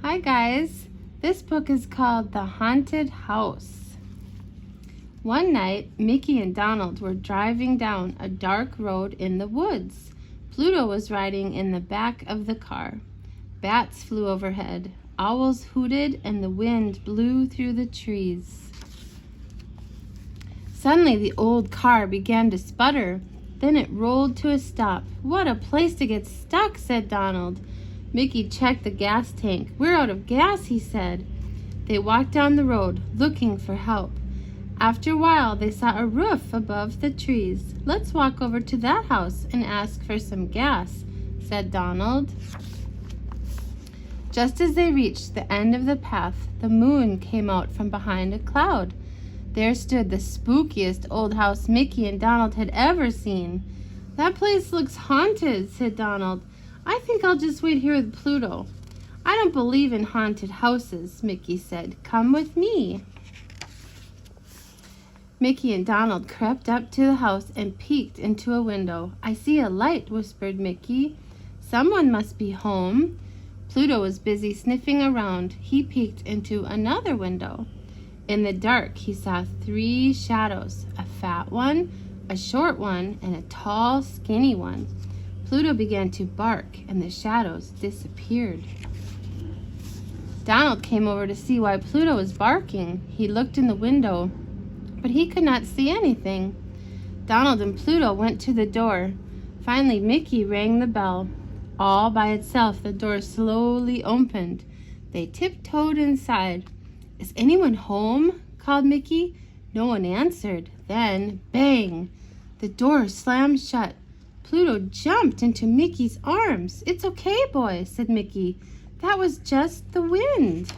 Hi guys, this book is called The Haunted House. One night, Mickey and Donald were driving down a dark road in the woods. Pluto was riding in the back of the car. Bats flew overhead, owls hooted, and the wind blew through the trees. Suddenly, the old car began to sputter. Then it rolled to a stop. "What a place to get stuck," said Donald. Mickey checked the gas tank. "We're out of gas," he said. They walked down the road, looking for help. After a while, they saw a roof above the trees. "Let's walk over to that house and ask for some gas," said Donald. Just as they reached the end of the path, the moon came out from behind a cloud. There stood the spookiest old house Mickey and Donald had ever seen. "That place looks haunted," said Donald. "I think I'll just wait here with Pluto." "I don't believe in haunted houses," Mickey said. "Come with me." Mickey and Donald crept up to the house and peeked into a window. "I see a light," whispered Mickey. "Someone must be home." Pluto was busy sniffing around. He peeked into another window. In the dark, he saw 3 shadows, a fat one, a short one, and a tall, skinny one. Pluto began to bark, and the shadows disappeared. Donald came over to see why Pluto was barking. He looked in the window, but he could not see anything. Donald and Pluto went to the door. Finally, Mickey rang the bell. All by itself, the door slowly opened. They tiptoed inside. "Is anyone home?" called Mickey. No one answered. Then, bang! The door slammed shut. Pluto jumped into Mickey's arms. "It's okay, boy," said Mickey. "That was just the wind."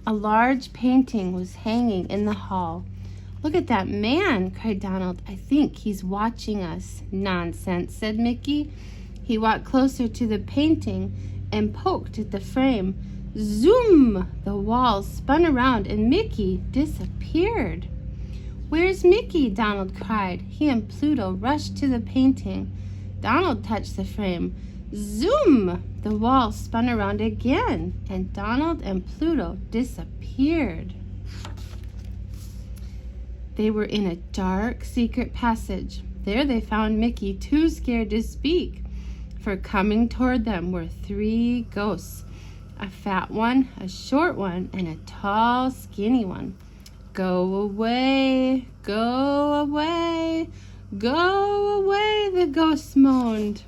A large painting was hanging in the hall. "Look at that man," cried Donald. "I think he's watching us." "Nonsense," said Mickey. He walked closer to the painting and poked at the frame. Zoom! The walls spun around and Mickey disappeared. "Where's Mickey?" Donald cried. He and Pluto rushed to the painting. Donald touched the frame. Zoom! The wall spun around again, and Donald and Pluto disappeared. They were in a dark, secret passage. There they found Mickey, too scared to speak, for coming toward them were 3 ghosts, a fat one, a short one, and a tall, skinny one. "Go away, go away, go away," the ghosts moaned.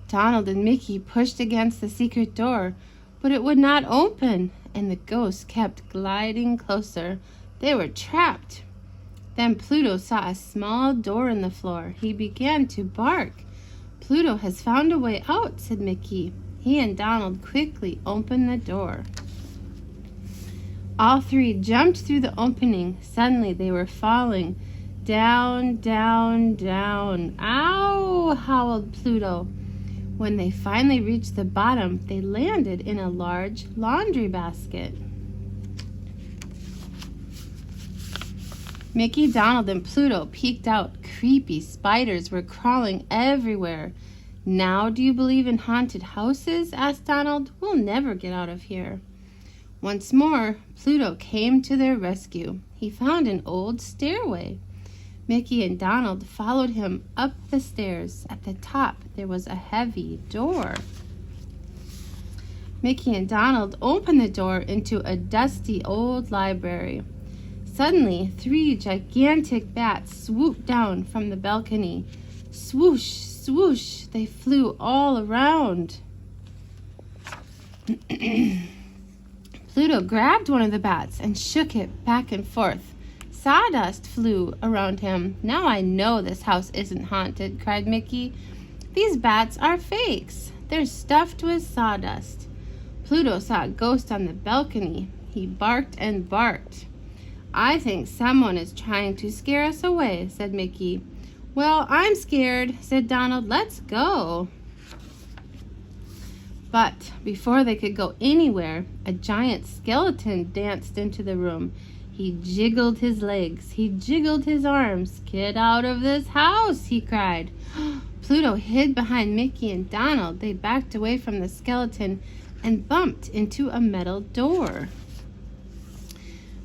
Donald and Mickey pushed against the secret door, but it would not open, and the ghosts kept gliding closer. They were trapped. Then Pluto saw a small door in the floor. He began to bark. "Pluto has found a way out," said Mickey. He and Donald quickly opened the door. All 3 jumped through the opening. Suddenly they were falling. Down, down, down. "Ow!" howled Pluto. When they finally reached the bottom, they landed in a large laundry basket. Mickey, Donald, and Pluto peeked out. Creepy spiders were crawling everywhere. "Now do you believe in haunted houses?" asked Donald. "We'll never get out of here." Once more, Pluto came to their rescue. He found an old stairway. Mickey and Donald followed him up the stairs. At the top, there was a heavy door. Mickey and Donald opened the door into a dusty old library. Suddenly, 3 gigantic bats swooped down from the balcony. Swoosh, swoosh, they flew all around. Pluto grabbed one of the bats and shook it back and forth. Sawdust flew around him. "Now I know this house isn't haunted," cried Mickey. "These bats are fakes. They're stuffed with sawdust." Pluto saw a ghost on the balcony. He barked and barked. "I think someone is trying to scare us away," said Mickey. "Well, I'm scared," said Donald. "Let's go." But before they could go anywhere, a giant skeleton danced into the room. He jiggled his legs. He jiggled his arms. "Get out of this house," he cried. Pluto hid behind Mickey and Donald, they backed away from the skeleton and bumped into a metal door.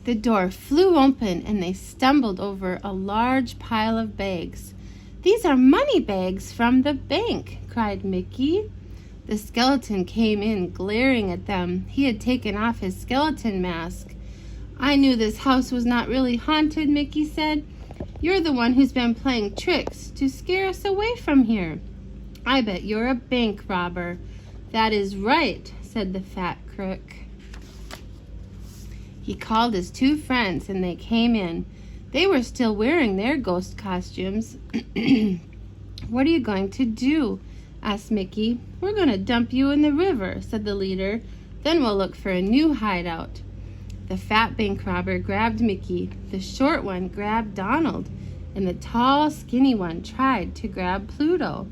The door flew open and they stumbled over a large pile of bags. "These are money bags from the bank," cried Mickey. The skeleton came in, glaring at them. He had taken off his skeleton mask. "I knew this house was not really haunted," Mickey said. "You're the one who's been playing tricks to scare us away from here. I bet you're a bank robber." "That is right," said the fat crook. He called his two friends and they came in. They were still wearing their ghost costumes. "What are you going to do?" asked Mickey. "We're going to dump you in the river," said the leader. "Then we'll look for a new hideout." The fat bank robber grabbed Mickey. The short one grabbed Donald. And the tall, skinny one tried to grab Pluto.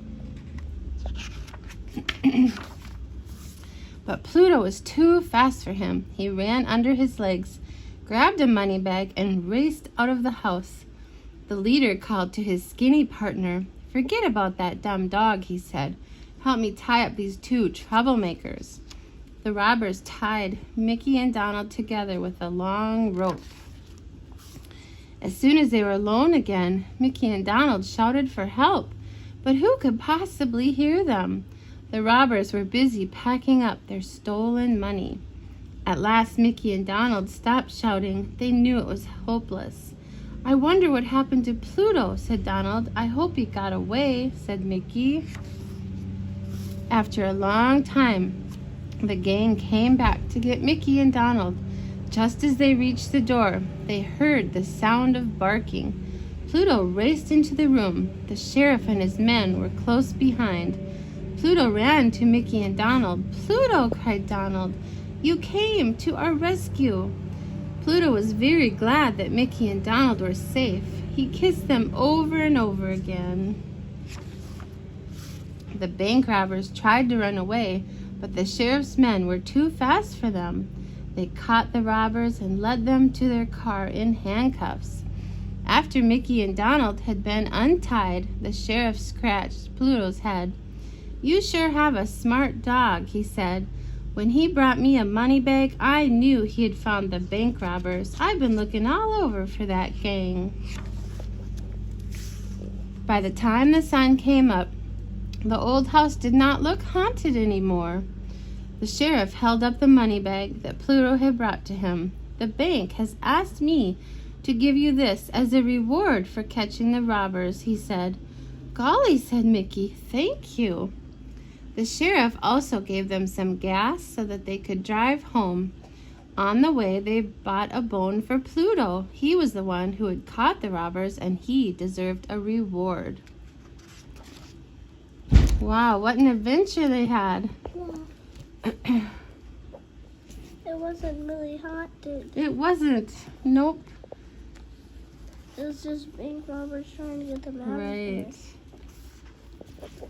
But Pluto was too fast for him. He ran under his legs, grabbed a money bag, and raced out of the house. The leader called to his skinny partner. "Forget about that dumb dog," he said. "Help me tie up these two troublemakers." The robbers tied Mickey and Donald together with a long rope. As soon as they were alone again, Mickey and Donald shouted for help. But who could possibly hear them? The robbers were busy packing up their stolen money. At last, Mickey and Donald stopped shouting. They knew it was hopeless. "I wonder what happened to Pluto," said Donald. "I hope he got away," said Mickey. After a long time, the gang came back to get Mickey and Donald. Just as they reached the door, they heard the sound of barking. Pluto raced into the room. The sheriff and his men were close behind. Pluto ran to Mickey and Donald. "Pluto," cried Donald, "you came to our rescue." Pluto was very glad that Mickey and Donald were safe. He kissed them over and over again. The bank robbers tried to run away, but the sheriff's men were too fast for them. They caught the robbers and led them to their car in handcuffs. After Mickey and Donald had been untied, the sheriff scratched Pluto's head. "You sure have a smart dog," he said. "When he brought me a money bag, I knew he had found the bank robbers. I've been looking all over for that gang." By the time the sun came up, the old house did not look haunted anymore. The sheriff held up the money bag that Pluto had brought to him. "The bank has asked me to give you this as a reward for catching the robbers," he said. "Golly," said Mickey, "thank you." The sheriff also gave them some gas so that they could drive home. On the way, they bought a bone for Pluto. He was the one who had caught the robbers, and he deserved a reward. Wow, what an adventure they had. It wasn't really haunted. It wasn't. Nope. It was just bank robbers trying to get them out Right. of there.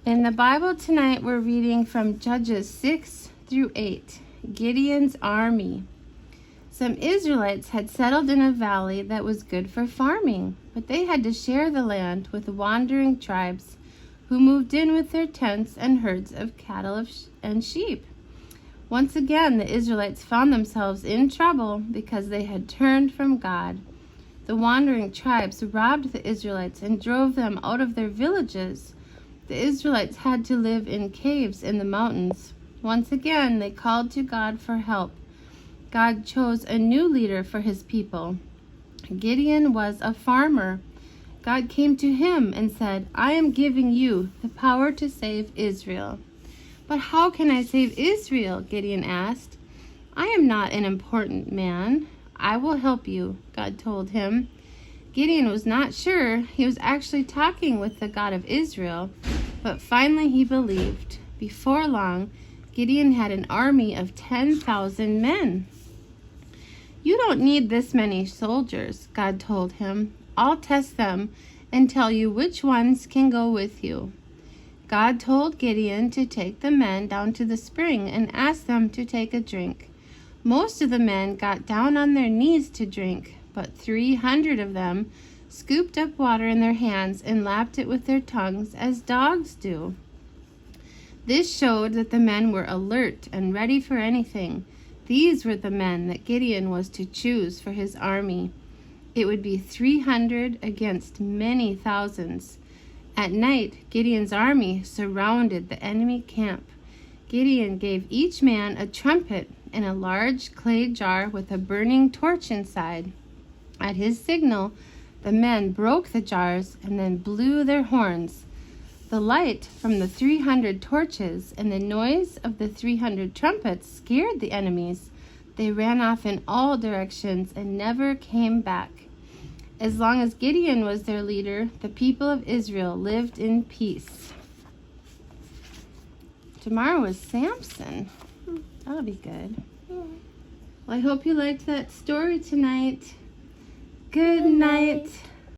In the Bible tonight, we're reading from Judges 6 through 8, Gideon's army. Some Israelites had settled in a valley that was good for farming, but they had to share the land with wandering tribes who moved in with their tents and herds of cattle and sheep. Once again, the Israelites found themselves in trouble because they had turned from God. The wandering tribes robbed the Israelites and drove them out of their villages. The Israelites had to live in caves in the mountains. Once again, they called to God for help. God chose a new leader for his people. Gideon was a farmer. God came to him and said, "I am giving you the power to save Israel." "But how can I save Israel?" Gideon asked. "I am not an important man. I will help you," God told him. Gideon was not sure he was actually talking with the God of Israel, but finally he believed. Before long, Gideon had an army of 10,000 men. "You don't need this many soldiers," God told him. "I'll test them and tell you which ones can go with you." God told Gideon to take the men down to the spring and ask them to take a drink. Most of the men got down on their knees to drink, but 300 of them scooped up water in their hands and lapped it with their tongues as dogs do. This showed that the men were alert and ready for anything. These were the men that Gideon was to choose for his army. It would be 300 against many thousands. At night, Gideon's army surrounded the enemy camp. Gideon gave each man a trumpet and a large clay jar with a burning torch inside. At his signal, the men broke the jars and then blew their horns. The light from the 300 torches and the noise of the 300 trumpets scared the enemies. They ran off in all directions and never came back. As long as Gideon was their leader, the people of Israel lived in peace. Tomorrow is Samson. That'll be good. Yeah. Well, I hope you liked that story tonight. Good night.